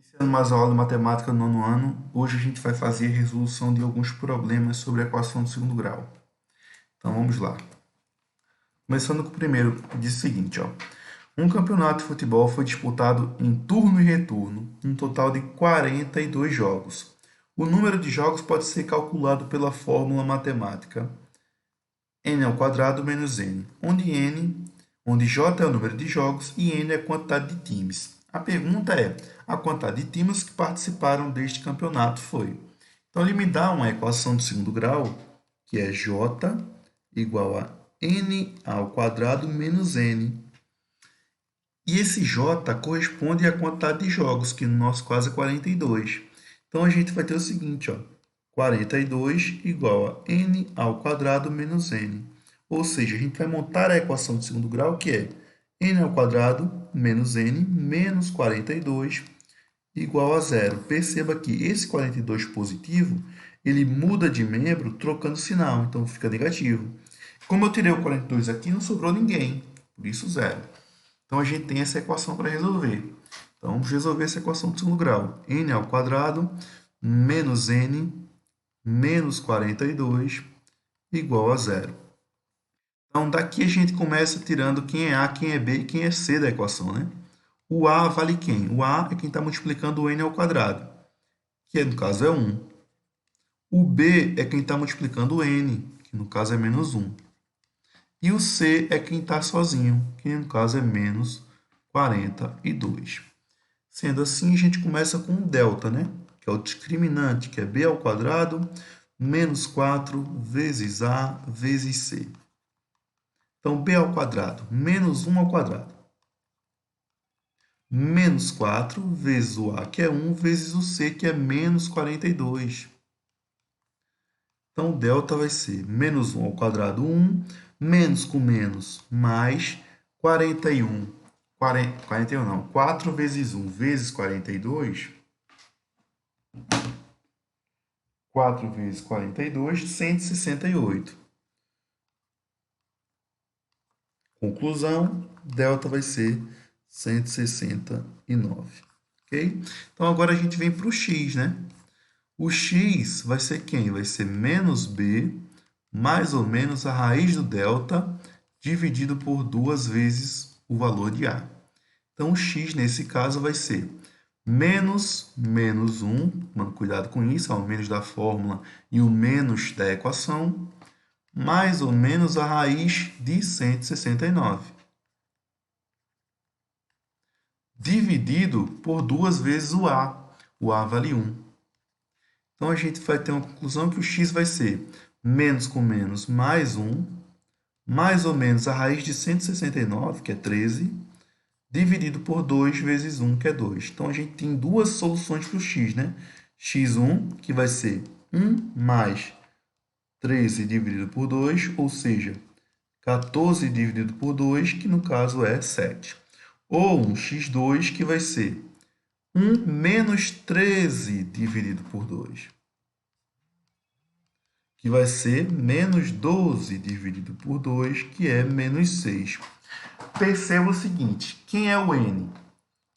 Iniciando mais aula de matemática no nono ano, hoje a gente vai fazer a resolução de alguns problemas sobre a equação de segundo grau. Então vamos lá. Começando com o primeiro, diz o seguinte, ó. Um campeonato de futebol foi disputado em turno e retorno, um total de 42 jogos. O número de jogos pode ser calculado pela fórmula matemática n ao quadrado menos n, onde j é o número de jogos e n é a quantidade de times. A pergunta é, a quantidade de times que participaram deste campeonato foi. Então, ele me dá uma equação de segundo grau, que é j igual a n ao quadrado menos n. E esse j corresponde à quantidade de jogos, que no nosso caso é 42. Então, a gente vai ter o seguinte, ó, 42 igual a n ao quadrado menos n. Ou seja, a gente vai montar a equação de segundo grau, que é n ao quadrado menos n menos 42 igual a zero. Perceba que esse 42 positivo, ele muda de membro trocando sinal, então fica negativo. Como eu tirei o 42 aqui, não sobrou ninguém, por isso zero. Então, a gente tem essa equação para resolver. Então, vamos resolver essa equação de segundo grau. N ao quadrado menos n menos 42 igual a zero. Então, daqui a gente começa tirando quem é A, quem é B e quem é C da equação, né? O A vale quem? O A é quem está multiplicando o n ao quadrado, que no caso é 1. O B é quem está multiplicando o n, que no caso é menos 1. E o C é quem está sozinho, que no caso é menos 42. Sendo assim, a gente começa com o delta, né? Que é o discriminante, que é b ao quadrado menos 4 vezes a vezes c. Então, b ao quadrado menos 1 ao quadrado menos 4 vezes o a, que é 1, vezes o c, que é menos 42. Então, o delta vai ser menos 1 ao quadrado, 1, menos com menos, mais 41. 41 não, 4 vezes 1 vezes 42. 4 vezes 42, 168. Conclusão, delta vai ser 169. Ok? Então, agora a gente vem para o x, né? O x vai ser quem? Vai ser menos b, mais ou menos a raiz do delta, dividido por 2 vezes o valor de a. Então, o x, nesse caso, vai ser menos 1, tomando cuidado com isso, é o menos da fórmula e o menos da equação, mais ou menos a raiz de 169, dividido por 2 vezes o a. O a vale 1. Então, a gente vai ter uma conclusão que o x vai ser menos com menos mais 1, mais ou menos a raiz de 169, que é 13, dividido por 2 vezes 1, que é 2. Então, a gente tem duas soluções para o x, né? x1, que vai ser 1 mais 13 dividido por 2, ou seja, 14 dividido por 2, que no caso é 7. Ou um x2, que vai ser 1 menos 13 dividido por 2, que vai ser menos 12 dividido por 2, que é menos 6. Perceba o seguinte, quem é o n?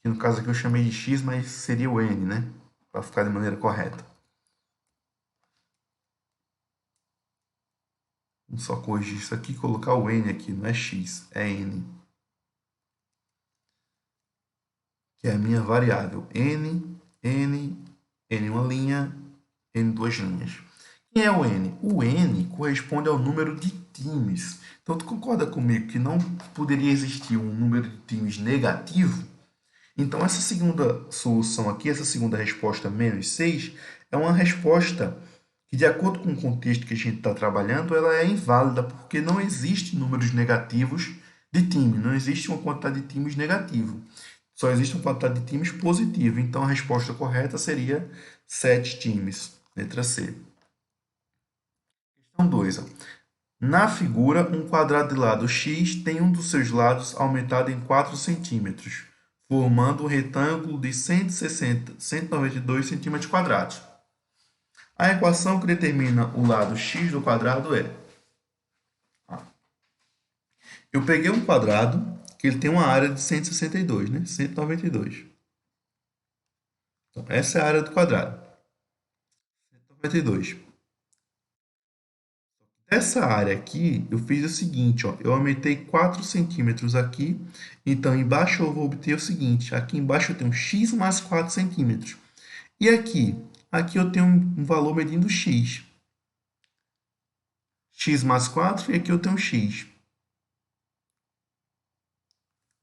Que no caso aqui eu chamei de x, mas seria o n, né? Para ficar de maneira correta. Vamos só corrigir isso aqui e colocar o n aqui, não é x, é n. Que é a minha variável. N, uma linha, n duas linhas. Quem é o n? O n corresponde ao número de times. Então, tu concorda comigo que não poderia existir um número de times negativo? Então, essa segunda solução aqui, essa segunda resposta, menos 6, é uma resposta que, de acordo com o contexto que a gente está trabalhando, ela é inválida, porque não existe números negativos de time, não existe uma quantidade de times negativo. Só existe uma quantidade de times positiva. Então, a resposta correta seria 7 times. Letra C. Questão 2. Na figura, um quadrado de lado x tem um dos seus lados aumentado em 4 centímetros, formando um retângulo de 192 centímetros quadrados. A equação que determina o lado x do quadrado é... Eu peguei um quadrado que ele tem uma área de 162, né? 192. Então, essa é a área do quadrado. 192. Essa área aqui, eu fiz o seguinte, ó, eu aumentei 4 centímetros aqui, então embaixo eu vou obter o seguinte, aqui embaixo eu tenho x mais 4 centímetros. E aqui? Aqui eu tenho um valor medindo x. X mais 4 e aqui eu tenho x.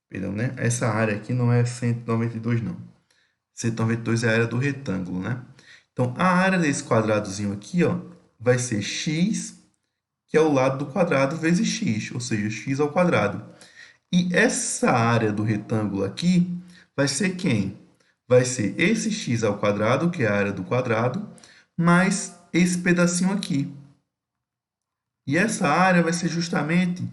Perdão, né? Essa área aqui não é 192, não. 192 é a área do retângulo, né? Então, a área desse quadradozinho aqui, ó, vai ser x, que é o lado do quadrado, vezes x, ou seja, x ao quadrado. E essa área do retângulo aqui vai ser quem? Vai ser esse x ao quadrado, que é a área do quadrado, mais esse pedacinho aqui. E essa área vai ser justamente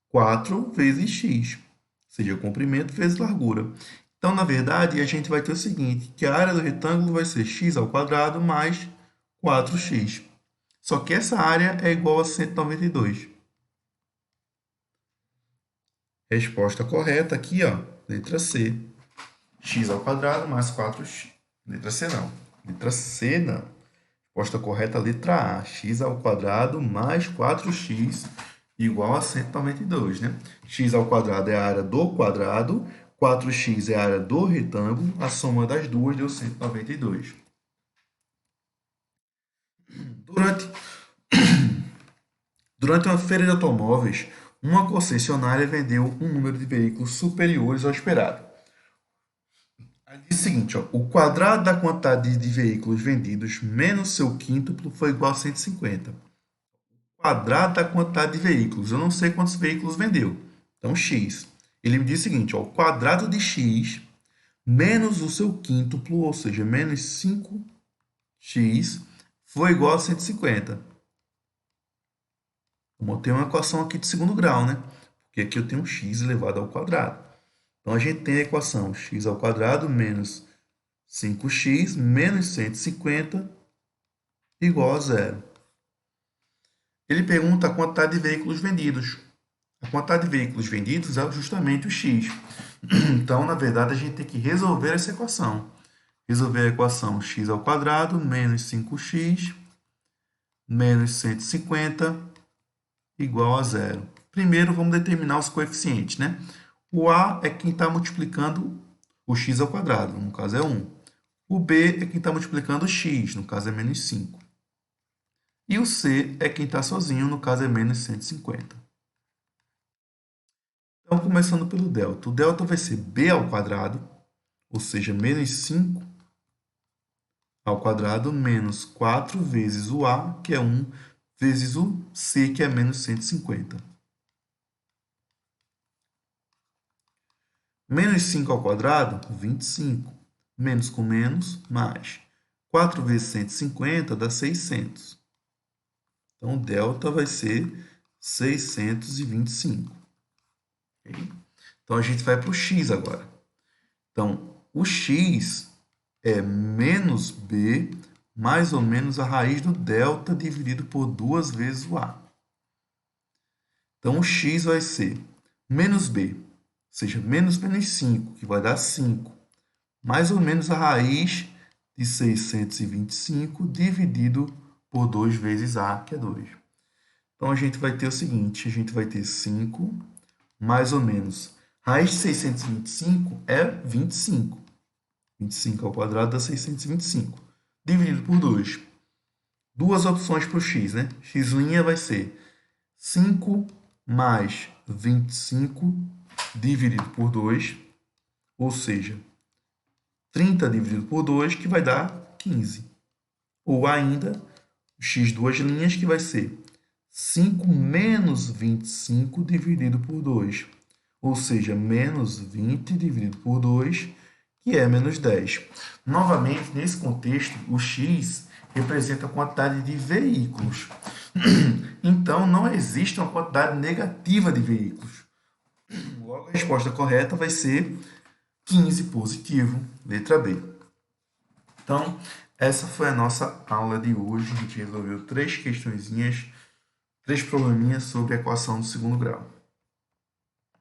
4 vezes x, ou seja, comprimento vezes largura. Então, na verdade, a gente vai ter o seguinte, que a área do retângulo vai ser x ao quadrado mais 4x. Só que essa área é igual a 192. Resposta correta aqui, ó, letra C. X ao quadrado mais 4x. Letra C não. Letra C não. Resposta correta, letra A. X ao quadrado mais 4x igual a 192, né? X ao quadrado é a área do quadrado, 4x é a área do retângulo, a soma das duas deu 192. Durante uma feira de automóveis, uma concessionária vendeu um número de veículos superiores ao esperado. Aí diz o seguinte, ó, o quadrado da quantidade de veículos vendidos menos seu quíntuplo foi igual a 150. Quadrado da quantidade de veículos. Eu não sei quantos veículos vendeu. Então, x. Ele me diz o seguinte, ó, o quadrado de x menos o seu quíntuplo, ou seja, menos 5x, foi igual a 150. Eu montei uma equação aqui de segundo grau, né? Porque aqui eu tenho x elevado ao quadrado. Então, a gente tem a equação x ao quadrado menos 5x menos 150 igual a zero. Ele pergunta a quantidade de veículos vendidos. A quantidade de veículos vendidos é justamente o x. Então, na verdade, a gente tem que resolver essa equação. Resolver a equação x ao quadrado menos 5x menos 150 igual a zero. Primeiro, vamos determinar os coeficientes, né? O a é quem está multiplicando o x ao quadrado, no caso é 1. O b é quem está multiplicando o x, no caso é menos 5. E o c é quem está sozinho, no caso é menos 150. Então, começando pelo delta. O delta vai ser b ao quadrado, ou seja, menos 5 ao quadrado, menos 4 vezes o a, que é 1, vezes o c, que é menos 150. Menos 5 ao quadrado, 25. Menos com menos, mais. 4 vezes 150 dá 600. Então, o delta vai ser 625. Okay? Então, a gente vai para o x agora. Então, o x é menos b mais ou menos a raiz do delta dividido por 2 vezes o a. Então, o x vai ser menos b, ou seja, menos 5, que vai dar 5, mais ou menos a raiz de 625 dividido por 2 vezes a, que é 2. Então, a gente vai ter o seguinte, a gente vai ter 5, mais ou menos, raiz de 625 é 25. 25 ao quadrado dá 625. Dividido por 2. Duas opções para o x, né? X' vai ser 5 mais 25 dividido por 2, ou seja, 30 dividido por 2, que vai dar 15. Ou ainda, x duas linhas, que vai ser 5 menos 25 dividido por 2, ou seja, menos 20 dividido por 2, que é menos 10. Novamente, nesse contexto, o x representa a quantidade de veículos. Então, não existe uma quantidade negativa de veículos. Logo, a resposta correta vai ser 15 positivo, letra B. Então, essa foi a nossa aula de hoje. A gente resolveu 3 questõezinhas, 3 probleminhas sobre a equação do segundo grau.